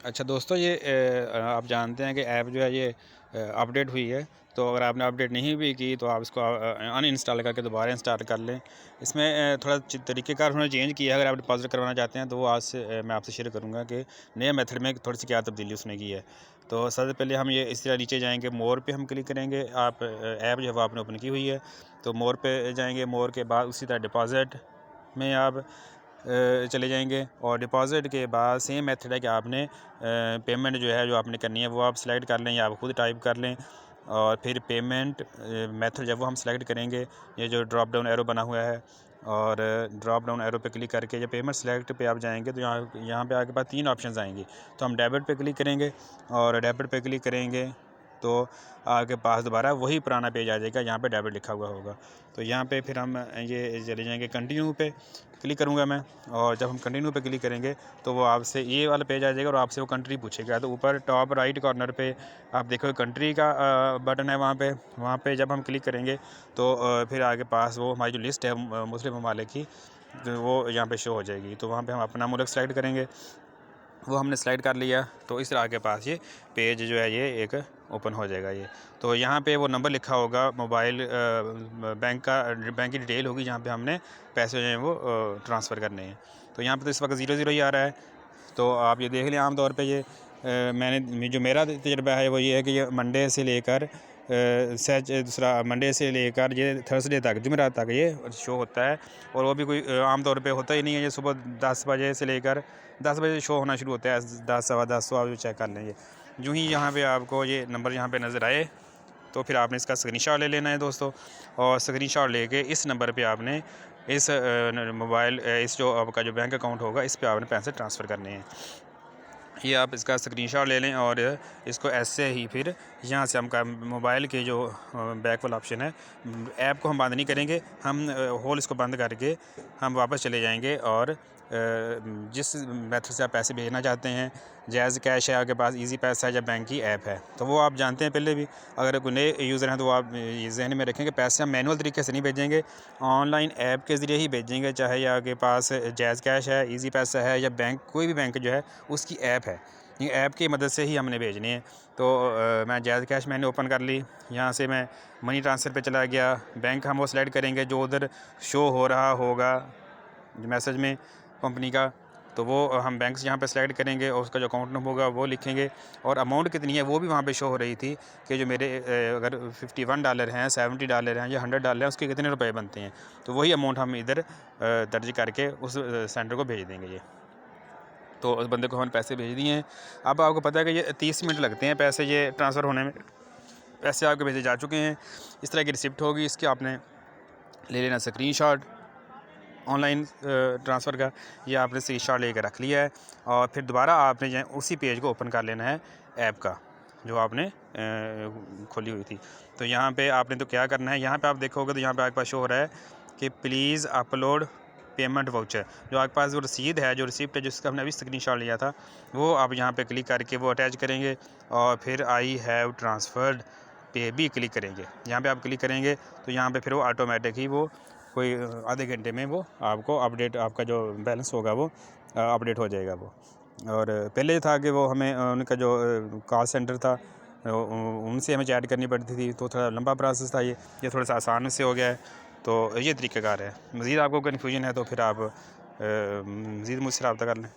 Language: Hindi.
अच्छा दोस्तों, ये आप जानते हैं कि ऐप जो है ये अपडेट हुई है। तो अगर आपने अपडेट नहीं भी की तो आप इसको अनइंस्टॉल करके दोबारा इंस्टॉल कर लें। इसमें थोड़ा तरीक़ेकार उन्होंने चेंज किया है। अगर आप डिपॉज़िट करवाना चाहते हैं तो वो आज से मैं आपसे शेयर करूँगा कि नए मेथड में थोड़ी सी क्या तब्दीली उसने की है। तो सबसे पहले हम ये इस तरह नीचे जाएँगे, मोर पे हम क्लिक करेंगे। आप ऐप जो है वो आपने ओपन की हुई है, तो मोर पे जाएँगे। मोर के बाद उसी तरह डिपॉज़िट में आप चले जाएंगे और डिपॉज़िट के बाद सेम मेथड है कि आपने पेमेंट जो है जो आपने करनी है वो आप सेलेक्ट कर लें या आप खुद टाइप कर लें। और फिर पेमेंट मेथड जब वो हम सेलेक्ट करेंगे, ये जो ड्रॉप डाउन एरो बना हुआ है, और ड्रॉप डाउन एरो पे क्लिक करके जब पेमेंट सेलेक्ट पे आप जाएंगे तो यहाँ पे आपके पास 3 ऑप्शंस आएंगी। तो हम डेबिट पे क्लिक करेंगे, और डेबिट पे क्लिक करेंगे तो आपके पास दोबारा वही पुराना पेज आ जाएगा, यहाँ पे डेबिट लिखा हुआ होगा। तो यहाँ पे फिर हम ये चले जाएंगे, कंटिन्यू पे क्लिक करूँगा मैं। और जब हम कंटिन्यू पे क्लिक करेंगे तो वो आपसे ये वाला पेज आ जाएगा और आपसे वो कंट्री पूछेगा। तो ऊपर टॉप राइट कॉर्नर पे आप देखो कंट्री का बटन है, वहाँ पे जब हम क्लिक करेंगे तो फिर आगे पास वो हमारी जो लिस्ट है मुस्लिम ममालिक की, तो वो यहाँ पे शो हो जाएगी। तो वहाँ पे हम अपना मुल्क सेलेक्ट करेंगे, वो हमने स्लाइड कर लिया। तो इस तरह के पास ये पेज जो है ये एक ओपन हो जाएगा ये। तो यहाँ पे वो नंबर लिखा होगा मोबाइल बैंक की डिटेल होगी जहाँ पे हमने पैसे जो हैं वो ट्रांसफ़र करने हैं। तो यहाँ पे तो इस वक्त 0 0 ही आ रहा है। तो आप ये देख लें, आम तौर पे ये जो मेरा तजुर्बा है वो ये है कि ये मंडे से लेकर दूसरा मंडे से लेकर ये थर्सडे तक, जुमेरात तक ये शो होता है। और वो भी कोई आम तौर पे होता ही नहीं है। ये सुबह 10 बजे से लेकर 10 बजे शो होना शुरू होता है, 10 सवा 10 तो आप चेक कर लेंगे। यूँ ही यहाँ पे आपको ये नंबर यहाँ पे नज़र आए तो फिर आपने इसका स्क्रीनशॉट ले लेना है दोस्तों। और स्क्रीनशॉट लेके इस नंबर पे आपने इस मोबाइल इस जो आपका जो बैंक अकाउंट होगा इस पे आपने पैसे ट्रांसफ़र करने हैं। ये आप इसका स्क्रीनशॉट ले लें और इसको ऐसे ही फिर यहाँ से हम मोबाइल के जो बैक वाला ऑप्शन है, ऐप को हम बंद नहीं करेंगे, हम होल इसको बंद करके हम वापस चले जाएंगे और जिस मेथड से आप पैसे भेजना चाहते हैं, जैज़ कैश है आपके पास, इजी पैसा है या बैंक की ऐप है, तो वो आप जानते हैं पहले भी। अगर कोई नए यूज़र हैं तो आप ये जहन में रखें कि पैसे हम मैनुअल तरीके से नहीं भेजेंगे, ऑनलाइन ऐप के ज़रिए ही भेजेंगे। चाहे या आपके पास जैज़ कैश है, इजी पैसा है या बैंक कोई भी बैंक जो है उसकी ऐप है, ये ऐप की मदद से ही हमने भेजने हैं। तो मैं जैज़ कैश मैंने ओपन कर ली, यहाँ से मैं मनी ट्रांसफ़र पे चला गया। बैंक हम वो सेलेक्ट करेंगे जो उधर शो हो रहा होगा मैसेज में कंपनी का, तो वो हम बैंक से यहाँ पे सेलेक्ट करेंगे और उसका जो अकाउंट नंबर होगा वो लिखेंगे। और अमाउंट कितनी है वो भी वहाँ पे शो हो रही थी कि जो मेरे अगर $51 हैं, $70 हैं या $100 हैं, उसके कितने रुपए बनते हैं। तो वही अमाउंट हम इधर दर्ज करके उस सेंटर को भेज देंगे। ये तो उस बंदे को हमने पैसे भेज दिए हैं। अब आपको पता है कि ये 30 मिनट लगते हैं पैसे ये ट्रांसफ़र होने में। पैसे आपके भेजे जा चुके हैं। इस तरह की रिसिप्ट होगी, इसके आपने ले लेना स्क्रीनशॉट ऑनलाइन ट्रांसफ़र का। ये आपने स्क्रीनशॉट लेकर रख लिया है और फिर दोबारा आपने जो है उसी पेज को ओपन कर लेना है ऐप का जो आपने खोली हुई थी। तो यहाँ पे आपने तो क्या करना है, यहाँ पे आप देखोगे तो यहाँ पे आपके पास शो हो रहा है कि प्लीज़ अपलोड पेमेंट वाउचर। जो आपके पास जो रसीद है, जो रिसिप्ट है जिसका हमने अभी स्क्रीनशॉट लिया था, वो आप यहाँ पे क्लिक करके वो अटैच करेंगे और फिर आई हैव ट्रांसफ़र्ड पे भी क्लिक करेंगे। यहाँ पे आप क्लिक करेंगे तो यहाँ पे फिर वो ऑटोमेटिक ही वो कोई आधे घंटे में वो आपको अपडेट, आपका जो बैलेंस होगा वो अपडेट हो जाएगा वो। और पहले था कि वो हमें उनका जो कॉल सेंटर था उनसे हमें चैट करनी पड़ती थी, तो थोड़ा लंबा प्रोसेस था। ये थोड़ा सा आसान से हो गया है। तो ये तरीक़ाकार है। मज़ीद आपको कन्फ्यूजन है तो फिर आप मज़ीद मुझसे रब्ता कर लें।